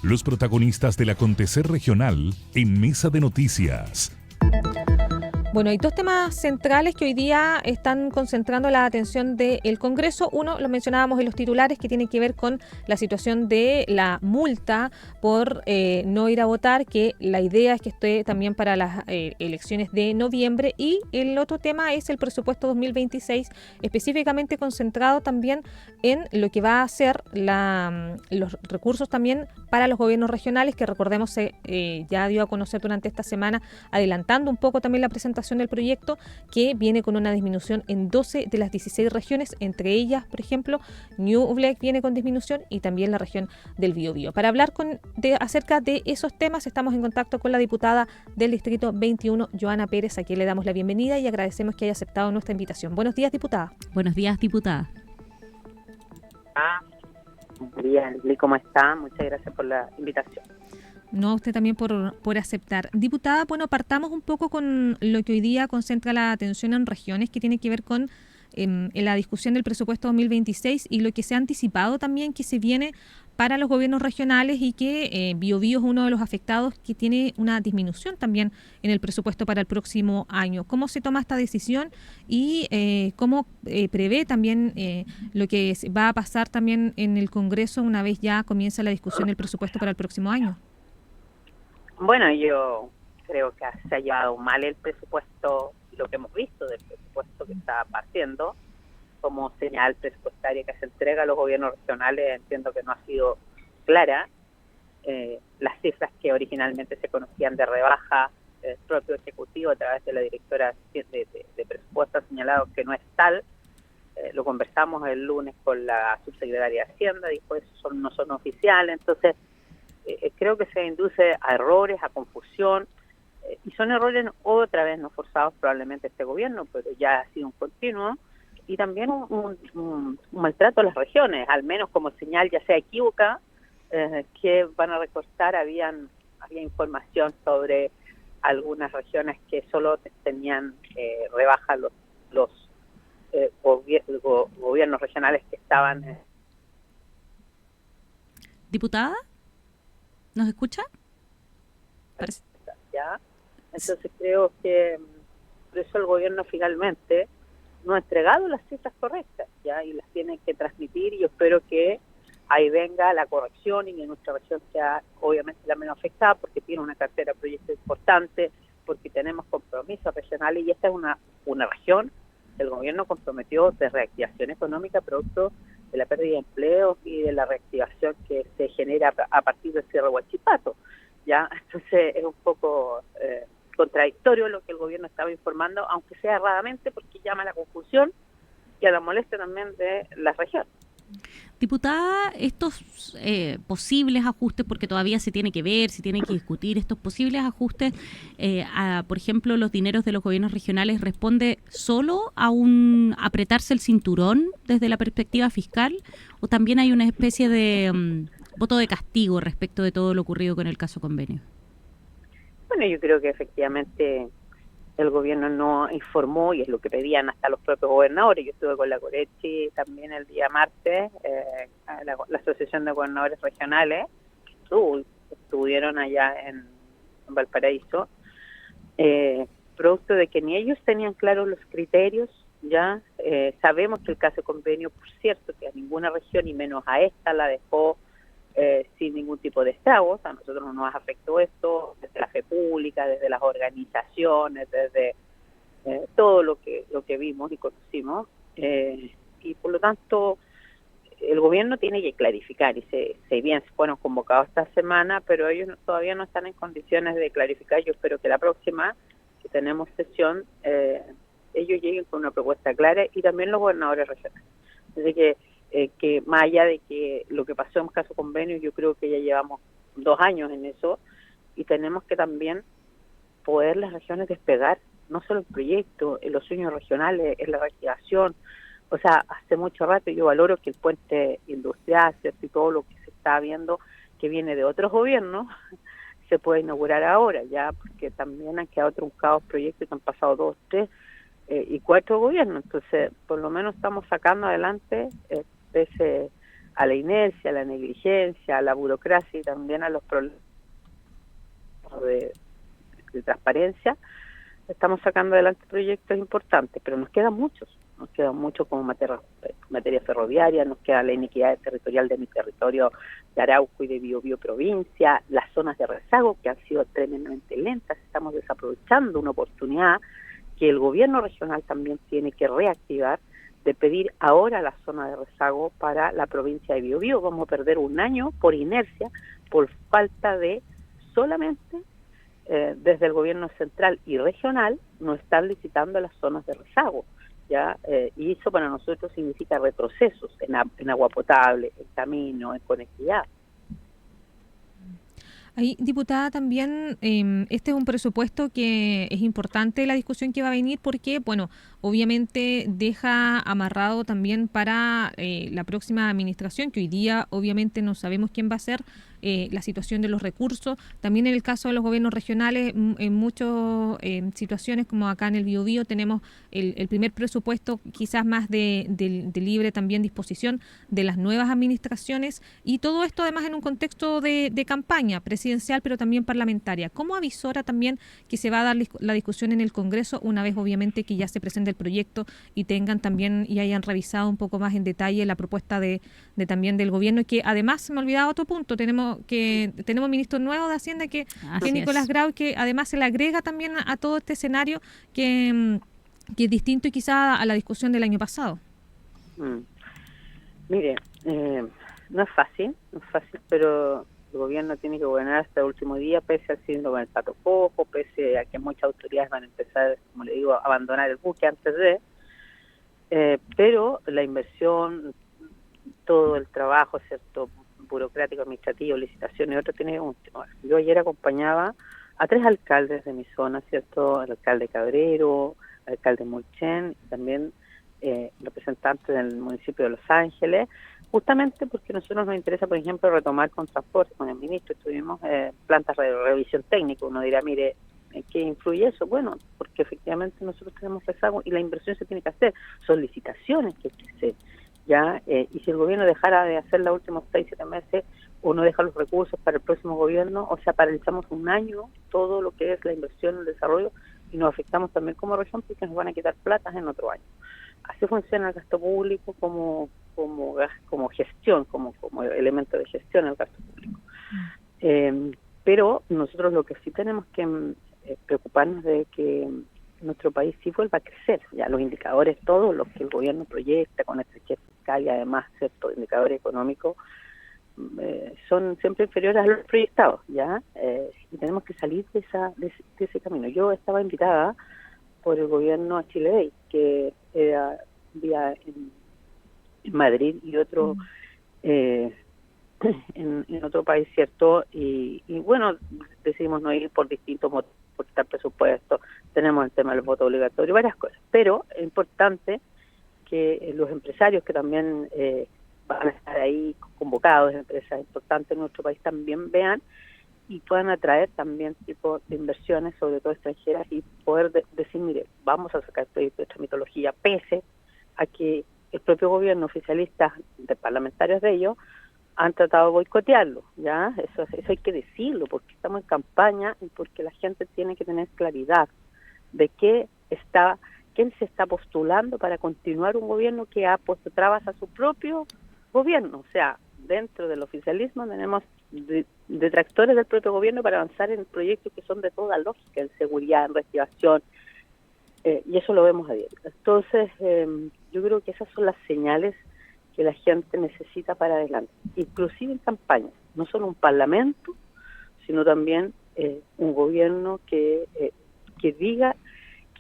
Los protagonistas del acontecer regional en Mesa de Noticias. Bueno, hay dos temas centrales que hoy día están concentrando la atención del Congreso. Uno, lo mencionábamos en los titulares, que tiene que ver con la situación de la multa por no ir a votar, que la idea es que esté también para las elecciones de noviembre. Y el otro tema es el presupuesto 2026, específicamente concentrado también en lo que va a ser los recursos también para los gobiernos regionales, que recordemos ya dio a conocer durante esta semana, adelantando un poco también la presentación del proyecto, que viene con una disminución en 12 de las 16 regiones, entre ellas, por ejemplo, Ñuble viene con disminución y también la región del Biobío. Para hablar acerca de esos temas, estamos en contacto con la diputada del Distrito 21, Joana Pérez, a quien le damos la bienvenida y agradecemos que haya aceptado nuestra invitación. Buenos días, diputada. Buenos días, diputada. Buenos días, Lili, ¿cómo está? Muchas gracias por la invitación. No, a usted también por aceptar. Diputada, bueno, partamos un poco con lo que hoy día concentra la atención en regiones, que tiene que ver con en la discusión del presupuesto 2026 y lo que se ha anticipado también que se viene para los gobiernos regionales, y que Biobío es uno de los afectados que tiene una disminución también en el presupuesto para el próximo año. ¿Cómo se toma esta decisión y cómo prevé también lo que va a pasar también en el Congreso una vez ya comienza la discusión del presupuesto para el próximo año? Bueno, yo creo que se ha llevado mal el presupuesto, lo que hemos visto del presupuesto que está partiendo, como señal presupuestaria que se entrega a los gobiernos regionales. Entiendo que no ha sido clara. Las cifras que originalmente se conocían de rebaja, el propio Ejecutivo a través de la directora de presupuesto ha señalado que no es tal. Lo conversamos el lunes con la subsecretaria de Hacienda, dijo eso no son oficiales. Entonces, creo que se induce a errores, a confusión, y son errores otra vez no forzados probablemente este gobierno, pero ya ha sido un continuo, y también un maltrato a las regiones, al menos como señal, ya sea equívoca, que van a recortar. Había información sobre algunas regiones que solo tenían rebaja los gobiernos regionales que estaban... ¿Diputada? ¿Nos escucha? ¿Ya? Entonces creo que por eso el gobierno finalmente no ha entregado las cifras correctas, ya, y las tiene que transmitir, y yo espero que ahí venga la corrección y que nuestra región sea obviamente la menos afectada, porque tiene una cartera de proyectos importante, porque tenemos compromisos regionales, y esta es una región que el gobierno comprometió de reactivación económica producto de la pérdida de empleos y de la reactivación que se genera a partir del cierre de Huachipato, ¿ya? Entonces es un poco contradictorio lo que el gobierno estaba informando, aunque sea erradamente, porque llama a la confusión y a la molestia también de la región. Diputada, estos posibles ajustes, porque todavía se tiene que ver, se tiene que discutir, estos posibles ajustes por ejemplo, los dineros de los gobiernos regionales, ¿responde solo a un apretarse el cinturón desde la perspectiva fiscal, o también hay una especie de voto de castigo respecto de todo lo ocurrido con el caso Convenio? Bueno, yo creo que efectivamente el gobierno no informó, y es lo que pedían hasta los propios gobernadores. Yo estuve con la Corechi también el día martes, la Asociación de Gobernadores Regionales, que estuvieron allá en Valparaíso, producto de que ni ellos tenían claros los criterios, ya sabemos que el caso Convenio, por cierto, que a ninguna región, y menos a esta, la dejó sin ningún tipo de estragos. A nosotros no nos afectó esto desde la fe pública, desde las organizaciones, desde todo lo que vimos y conocimos, y por lo tanto el gobierno tiene que clarificar, y se bien fueron convocados esta semana, pero ellos todavía no están en condiciones de clarificar. Yo espero que la próxima, que tenemos sesión, ellos lleguen con una propuesta clara, y también los gobernadores regionales. Así que más allá de que lo que pasó en caso Convenio, yo creo que ya llevamos 2 años en eso, y tenemos que también poder las regiones despegar, no solo el proyecto, en los sueños regionales, en la reactivación. O sea, hace mucho rato yo valoro que el puente industrial, ¿cierto?, y todo lo que se está viendo que viene de otros gobiernos, se puede inaugurar ahora, ya, porque también han quedado truncados proyectos que han pasado 2, 3 y 4 gobiernos. Entonces, por lo menos estamos sacando adelante a la inercia, a la negligencia, a la burocracia y también a los problemas de transparencia, estamos sacando adelante proyectos importantes, pero nos quedan muchos como materia ferroviaria, nos queda la inequidad territorial de mi territorio de Arauco y de Biobío provincia, las zonas de rezago que han sido tremendamente lentas, estamos desaprovechando una oportunidad que el gobierno regional también tiene que reactivar, de pedir ahora la zona de rezago para la provincia de Biobío. Vamos a perder un año por inercia, por falta de solamente desde el gobierno central y regional no están licitando las zonas de rezago, ¿ya? Y eso para nosotros significa retrocesos en agua potable, en camino, en conectividad. Ahí, diputada, también este es un presupuesto que es importante la discusión que va a venir porque, bueno, obviamente deja amarrado también para la próxima administración, que hoy día obviamente no sabemos quién va a ser, la situación de los recursos. También en el caso de los gobiernos regionales, en muchas situaciones como acá en el Biobío tenemos el primer presupuesto quizás más de libre también disposición de las nuevas administraciones y todo esto además en un contexto de campaña presidencial pero también parlamentaria. ¿Cómo avisora también que se va a dar la discusión en el Congreso una vez obviamente que ya se presente el proyecto y tengan también y hayan revisado un poco más en detalle la propuesta de también del gobierno? Y que además se me olvidaba otro punto, tenemos ministro nuevo de Hacienda que es Nicolás Grau, que además se le agrega también a todo este escenario que es distinto y quizá a la discusión del año pasado. Mire, no es fácil, pero el gobierno tiene que gobernar hasta el último día, pese al síndrome del pato cojo, pese a que muchas autoridades van a empezar, como le digo, a abandonar el buque antes de, pero la inversión, todo el trabajo, ¿cierto?, burocrático, administrativo, licitaciones y otro tiene un tema. Yo ayer acompañaba a 3 alcaldes de mi zona, ¿cierto?, el alcalde Cabrero, el alcalde Mulchen, y también representantes del municipio de Los Ángeles, justamente porque a nosotros nos interesa, por ejemplo, retomar con transporte, con el ministro, estuvimos plantas de revisión técnica. Uno dirá, mire, ¿en qué influye eso? Bueno, porque efectivamente nosotros tenemos rezago y la inversión se tiene que hacer, son licitaciones que hay que hacer, ¿ya? Y si el gobierno dejara de hacer los últimos 6-7 meses, o no deja los recursos para el próximo gobierno, o sea, paralizamos un año todo lo que es la inversión, el desarrollo, y nos afectamos también como región porque nos van a quitar platas en otro año. Así funciona el gasto público como gestión, como elemento de gestión del gasto público. Pero nosotros lo que sí tenemos que preocuparnos de que nuestro país sí vuelva a crecer. Ya los indicadores, todos los que el gobierno proyecta con estrechez fiscal y además ciertos indicadores económicos, son siempre inferiores a los proyectados, ¿ya? Y tenemos que salir de ese camino. Yo estaba invitada por el gobierno a Chile Day, que era día en Madrid y otro en otro país, ¿cierto? Y bueno, decidimos no ir por distintos motivos, por quitar presupuesto, tenemos el tema del voto obligatorio, varias cosas, pero es importante que los empresarios que también van a estar ahí convocados, empresas importantes en nuestro país, también vean y puedan atraer también tipo de inversiones, sobre todo extranjeras, y poder decir, mire, vamos a sacar proyectos de tramitología, pese a que el propio gobierno oficialista de parlamentarios de ellos han tratado de boicotearlo, ¿ya? Eso hay que decirlo, porque estamos en campaña y porque la gente tiene que tener claridad de quién se está postulando para continuar un gobierno que ha puesto trabas a su propio gobierno. O sea, dentro del oficialismo tenemos detractores del propio gobierno para avanzar en proyectos que son de toda lógica, en seguridad, en reactivación, y eso lo vemos a diario. Entonces, yo creo que esas son las señales que la gente necesita para adelante, inclusive en campaña, no solo un parlamento, sino también un gobierno que diga,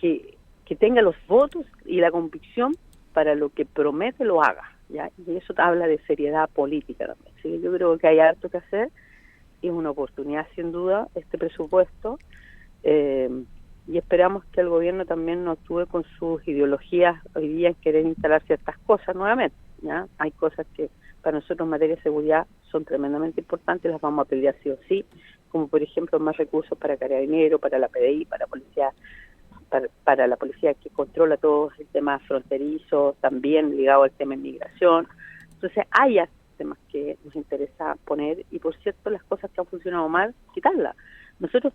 que tenga los votos y la convicción para lo que promete lo haga, ¿ya? Y eso habla de seriedad política también. Así que yo creo que hay harto que hacer, y es una oportunidad sin duda este presupuesto, y esperamos que el gobierno también no actúe con sus ideologías hoy día en querer instalar ciertas cosas nuevamente, ¿ya? Hay cosas que para nosotros en materia de seguridad son tremendamente importantes, las vamos a pelear sí o sí, como por ejemplo más recursos para Carabineros, para la PDI, para la policía que controla todo el tema fronterizo, también ligado al tema de inmigración. Entonces hay temas que nos interesa poner y, por cierto, las cosas que han funcionado mal, quitarlas. Nosotros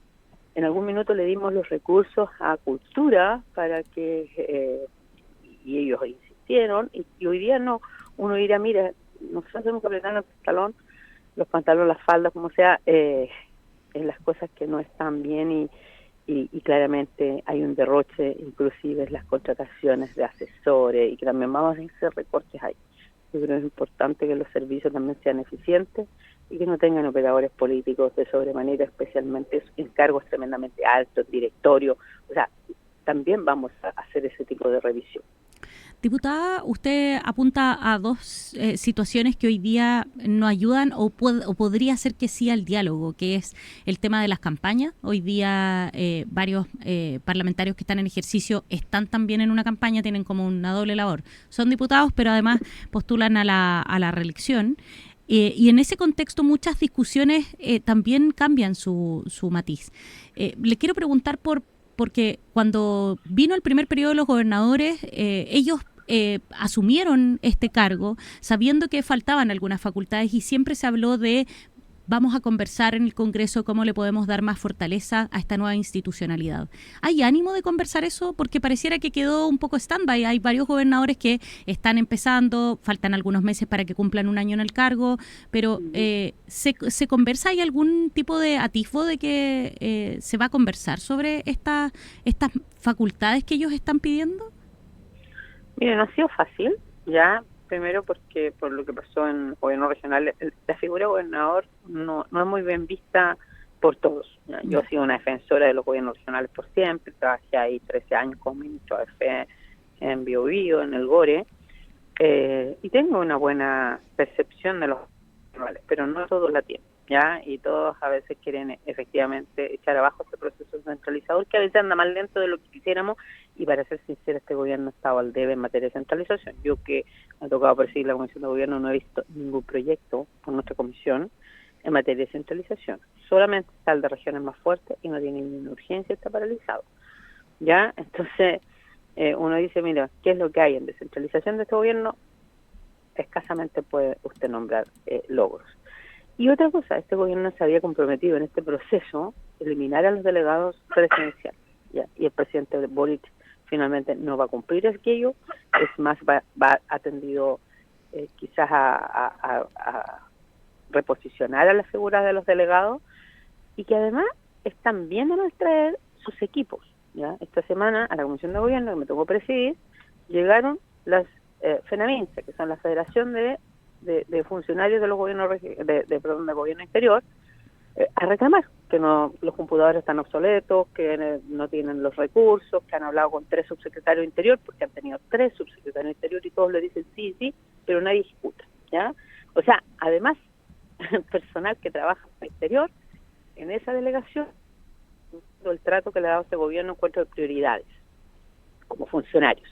en algún minuto le dimos los recursos a Cultura para que, y ellos insistieron, y hoy día no, uno diría, mira, nosotros tenemos que apretar los pantalones, las faldas, como sea, en las cosas que no están bien y claramente hay un derroche, inclusive en las contrataciones de asesores, y que también vamos a hacer recortes ahí. Yo creo que es importante que los servicios también sean eficientes y que no tengan operadores políticos de sobremanera, especialmente en cargos tremendamente altos, directorio. O sea, también vamos a hacer ese tipo de revisión. Diputada, usted apunta a dos situaciones que hoy día no ayudan o podría ser que sí al diálogo, que es el tema de las campañas. Hoy día varios parlamentarios que están en ejercicio están también en una campaña, tienen como una doble labor. Son diputados, pero además postulan a la reelección. Y en ese contexto muchas discusiones también cambian su matiz. Le quiero preguntar porque cuando vino el primer periodo de los gobernadores, ellos asumieron este cargo sabiendo que faltaban algunas facultades y siempre se habló de vamos a conversar en el Congreso cómo le podemos dar más fortaleza a esta nueva institucionalidad. ¿Hay ánimo de conversar eso? Porque pareciera que quedó un poco stand-by. Hay varios gobernadores que están empezando, faltan algunos meses para que cumplan un año en el cargo, pero ¿se conversa? ¿Hay algún tipo de atisbo de que se va a conversar sobre estas facultades que ellos están pidiendo? Mire, no ha sido fácil, ya. Primero porque por lo que pasó en el gobierno regional, la figura de gobernador no es muy bien vista por todos. ¿Ya? Yo he sido una defensora de los gobiernos regionales por siempre, trabajé ahí 13 años como ministro de AFE en Biobío, en el GORE, y tengo una buena percepción de los regionales, pero no todos la tienen, ¿ya? Y todos a veces quieren efectivamente echar abajo este proceso centralizador que a veces anda más lento de lo que quisiéramos. Y para ser sincera, este gobierno ha estado al debe en materia de centralización. Yo que me ha tocado presidir la Comisión de Gobierno no he visto ningún proyecto por nuestra comisión en materia de centralización. Solamente está el de regiones más fuertes y no tiene ninguna urgencia, está paralizado. ¿Ya? Entonces, uno dice, mira, ¿qué es lo que hay en descentralización de este gobierno? Escasamente puede usted nombrar logros. Y otra cosa, este gobierno se había comprometido en este proceso eliminar a los delegados presidenciales. ¿Ya? Y el presidente Boric finalmente no va a cumplir aquello, es más, va atendido quizás a reposicionar a la figura de los delegados y que además están bien a traer sus equipos. ¿Ya? Esta semana a la Comisión de Gobierno, que me tocó presidir, llegaron las FENAMINSE, que son la Federación de Funcionarios de los Gobiernos de Gobierno Interior, a reclamar que los computadores están obsoletos, que no tienen los recursos, que han hablado con 3 subsecretarios de Interior, porque han tenido 3 subsecretarios de Interior y todos le dicen sí, pero nadie ejecuta, ¿ya? O sea, además, personal que trabaja en el Interior, en esa delegación, el trato que le ha dado este gobierno en cuanto a prioridades, como funcionarios.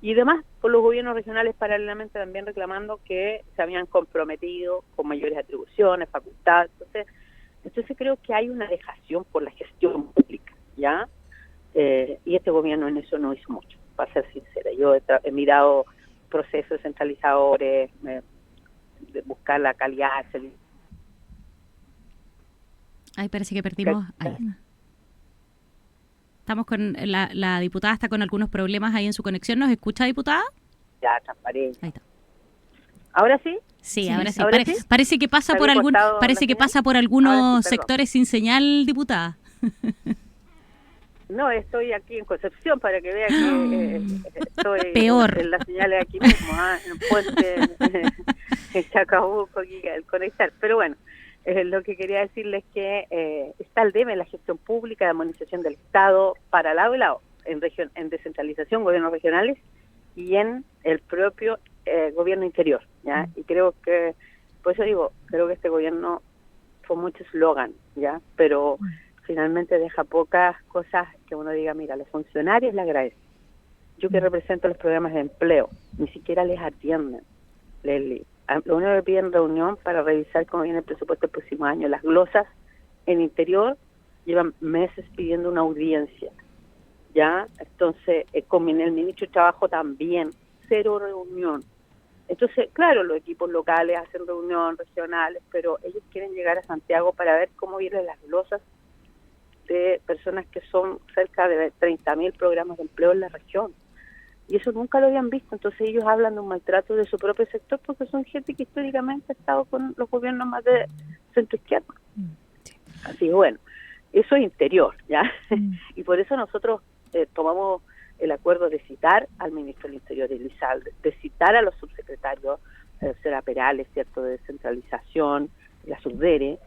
Y además, por los gobiernos regionales paralelamente también reclamando que se habían comprometido con mayores atribuciones, facultades, entonces creo que hay una dejación por la gestión pública, ¿ya? Y este gobierno en eso no hizo mucho, para ser sincera. Yo he mirado procesos centralizadores, de buscar la calidad. Ay, parece que perdimos. Ahí. Estamos con la diputada, está con algunos problemas ahí en su conexión. ¿Nos escucha, diputada? Ya, transparente. Ahí está. ¿Ahora sí? Sí, ahora sí. ¿Ahora sí? Parece que pasa por algunos sí, sectores sin señal, diputada. No, estoy aquí en Concepción para que vea que estoy peor en las señales aquí mismo, en un puente en Chacabuco, aquí al conectar. Pero bueno, lo que quería decirles es que está al debe en la gestión pública de armonización del Estado para lado y lado, en descentralización, gobiernos regionales y en el propio gobierno interior, ¿ya? Y creo que, por eso digo, creo que este gobierno fue mucho eslogan, ¿ya? Pero finalmente deja pocas cosas que uno diga, mira, los funcionarios le agradecen. Yo que represento los programas de empleo, ni siquiera les atienden, Leslie. Lo único que piden reunión para revisar cómo viene el presupuesto del próximo año. Las glosas en interior llevan meses pidiendo una audiencia, ¿ya? Entonces, con el ministro de Trabajo también, 0 reunión. Entonces, claro, los equipos locales hacen reuniones regionales, pero ellos quieren llegar a Santiago para ver cómo vienen las glosas de personas que son cerca de 30.000 programas de empleo en la región. Y eso nunca lo habían visto. Entonces ellos hablan de un maltrato de su propio sector porque son gente que históricamente ha estado con los gobiernos más de centro izquierda. Así que bueno, eso es interior, ¿ya? Y por eso nosotros tomamos el acuerdo de citar al ministro del Interior, Elizalde, de citar a los subsecretarios, Sera Perales, ¿cierto?, de descentralización, la subdere,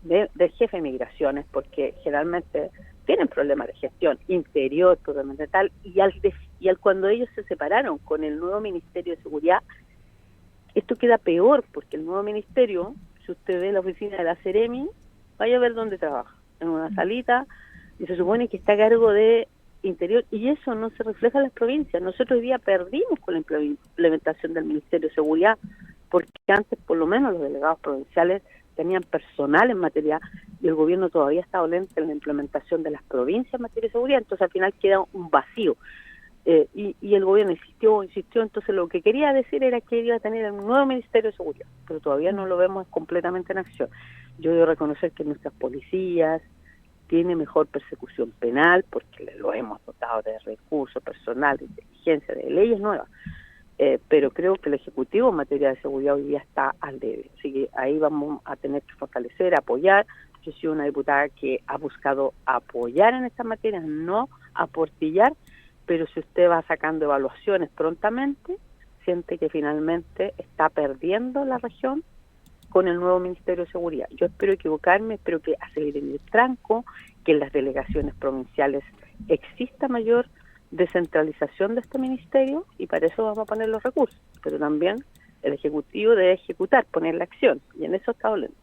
del jefe de migraciones, porque generalmente tienen problemas de gestión interior, totalmente tal, y al cuando ellos se separaron con el nuevo Ministerio de Seguridad, esto queda peor, porque el nuevo ministerio, si usted ve la oficina de la Seremi, vaya a ver dónde trabaja, en una salita, y se supone que está a cargo de Interior, y eso no se refleja en las provincias. Nosotros hoy día perdimos con la implementación del Ministerio de Seguridad, porque antes por lo menos los delegados provinciales tenían personal en materia, y el gobierno todavía está lento en la implementación de las provincias en materia de seguridad, entonces al final queda un vacío. Y el gobierno insistió, entonces lo que quería decir era que iba a tener un nuevo Ministerio de Seguridad, pero todavía no lo vemos completamente en acción. Yo debo reconocer que nuestras policías tienen mejor persecución penal, porque lo hemos dotado de recursos, personal, de inteligencia, de leyes nuevas, pero creo que el Ejecutivo en materia de seguridad hoy día está al debe, así que ahí vamos a tener que fortalecer, apoyar. Yo soy una diputada que ha buscado apoyar en estas materias, no aportillar, pero si usted va sacando evaluaciones prontamente, siente que finalmente está perdiendo la región con el nuevo Ministerio de Seguridad. Yo espero equivocarme, espero que aceleren el tranco, que en las delegaciones provinciales exista mayor descentralización de este ministerio, y para eso vamos a poner los recursos, pero también el Ejecutivo debe ejecutar, poner la acción, y en eso está lento.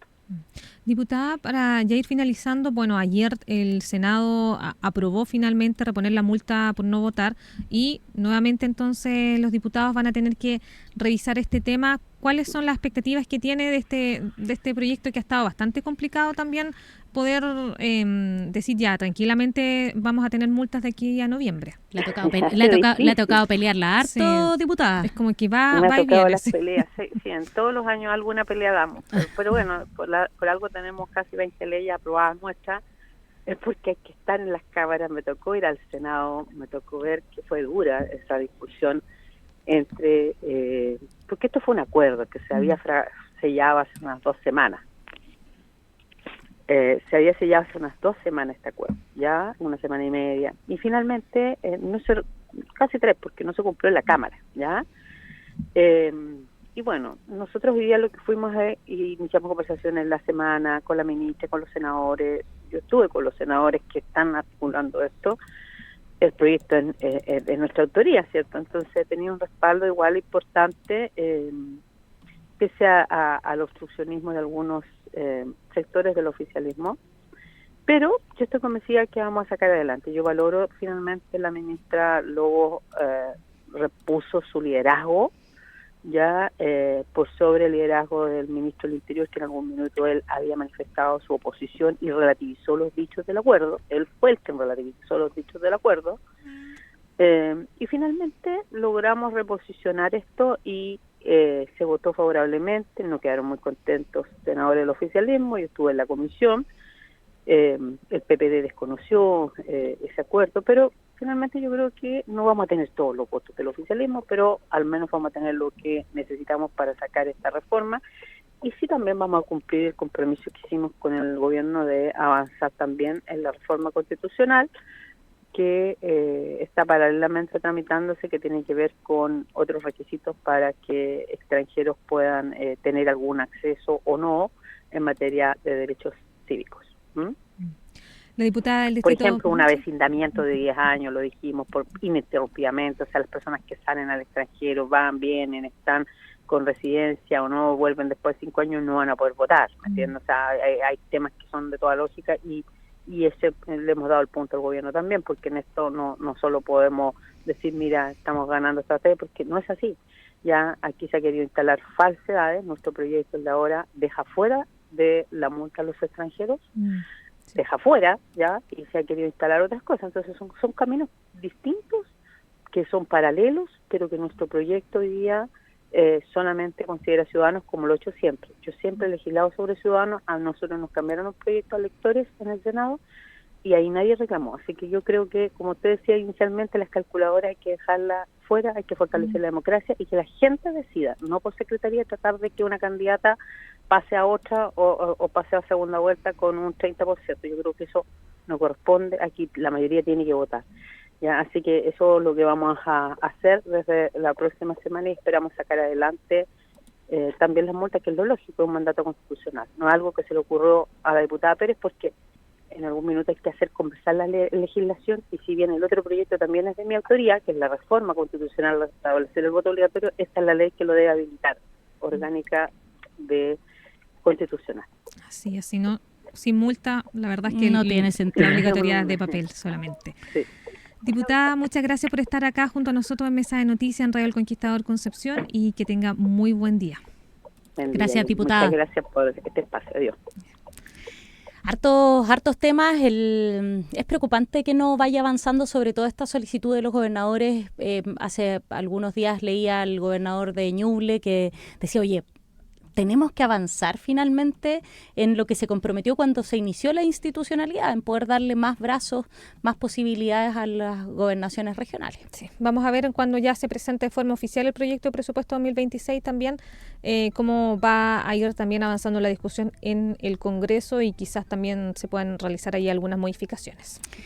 Diputada, para ya ir finalizando, bueno, ayer el Senado aprobó finalmente reponer la multa por no votar, y nuevamente entonces los diputados van a tener que revisar este tema. ¿Cuáles son las expectativas que tiene de este proyecto, que ha estado bastante complicado también poder decir ya tranquilamente vamos a tener multas de aquí a noviembre? Le ha tocado pelearla harto, sí, diputada. Es como que va y viene. Las sí. peleas, sí, en todos los años alguna pelea damos, pero bueno, por algo tenemos casi 20 leyes aprobadas nuestras, es porque hay que estar en las cámaras. Me tocó ir al Senado, me tocó ver que fue dura esa discusión entre, porque esto fue un acuerdo que se había sellado hace unas 2 semanas. Se había sellado hace unas 2 semanas este acuerdo, ya 1 semana y media, y finalmente casi 3, porque no se cumplió en la Cámara, ya. Y bueno, nosotros hoy día lo que fuimos y iniciamos conversaciones en la semana con la ministra, con los senadores. Yo estuve con los senadores que están articulando esto. El proyecto es nuestra autoría, ¿cierto? Entonces tenía un respaldo igual importante, pese al obstruccionismo de algunos sectores del oficialismo, pero yo estoy convencida que vamos a sacar adelante. Yo valoro finalmente la ministra Lobo repuso su liderazgo ya por sobre el liderazgo del ministro del Interior, que en algún minuto él había manifestado su oposición y relativizó los dichos del acuerdo. Él fue el que relativizó los dichos del acuerdo, y finalmente logramos reposicionar esto y se votó favorablemente. No quedaron muy contentos senadores del oficialismo. Yo estuve en la comisión, el PPD desconoció ese acuerdo, pero finalmente yo creo que no vamos a tener todos los votos del oficialismo, pero al menos vamos a tener lo que necesitamos para sacar esta reforma, y sí también vamos a cumplir el compromiso que hicimos con el gobierno de avanzar también en la reforma constitucional, que está paralelamente tramitándose, que tiene que ver con otros requisitos para que extranjeros puedan tener algún acceso o no en materia de derechos cívicos. La diputada del distrito... Por ejemplo, un avecindamiento de 10 años, lo dijimos, por ininterrumpidamente, o sea, las personas que salen al extranjero, van, vienen, están con residencia o no, vuelven después de 5 años, no van a poder votar, ¿me entiendes? O sea, hay temas que son de toda lógica, y ese le hemos dado el punto al gobierno también, porque en esto no solo podemos decir, mira, estamos ganando esta batalla, porque no es así. Ya aquí se ha querido instalar falsedades. Nuestro proyecto de ahora deja fuera de la multa a los extranjeros, deja fuera, ya, y se ha querido instalar otras cosas. Entonces son caminos distintos, que son paralelos, pero que nuestro proyecto hoy día solamente considera ciudadanos como lo he hecho siempre. Yo siempre he legislado sobre ciudadanos, a nosotros nos cambiaron un proyecto a lectores en el Senado y ahí nadie reclamó. Así que yo creo que, como usted decía inicialmente, las calculadoras hay que dejarlas fuera, hay que fortalecer la democracia y que la gente decida, no por secretaría tratar de que una candidata pase a otra o pase a segunda vuelta con un 30%. Yo creo que eso no corresponde, aquí la mayoría tiene que votar. Ya, así que eso es lo que vamos a hacer desde la próxima semana y esperamos sacar adelante también las multas, que es lo lógico, es un mandato constitucional. No es algo que se le ocurrió a la diputada Pérez porque en algún minuto hay que hacer conversar la legislación y si bien el otro proyecto también es de mi autoría, que es la reforma constitucional para establecer el voto obligatorio, esta es la ley que lo debe habilitar, orgánica de constitucional. Así, así no, sin multa, la verdad es que no tiene sentido. La obligatoriedad de papel solamente. Sí. Diputada, muchas gracias por estar acá junto a nosotros en Mesa de Noticias en Radio El Conquistador Concepción y que tenga muy buen día. Gracias, diputada. Muchas gracias por este espacio. Adiós. Hartos temas. Es preocupante que no vaya avanzando sobre todo esta solicitud de los gobernadores. Hace algunos días leía al gobernador de Ñuble que decía, oye, tenemos que avanzar finalmente en lo que se comprometió cuando se inició la institucionalidad, en poder darle más brazos, más posibilidades a las gobernaciones regionales. Sí. Vamos a ver cuando ya se presente de forma oficial el proyecto de presupuesto 2026 también, cómo va a ir también avanzando la discusión en el Congreso y quizás también se puedan realizar ahí algunas modificaciones.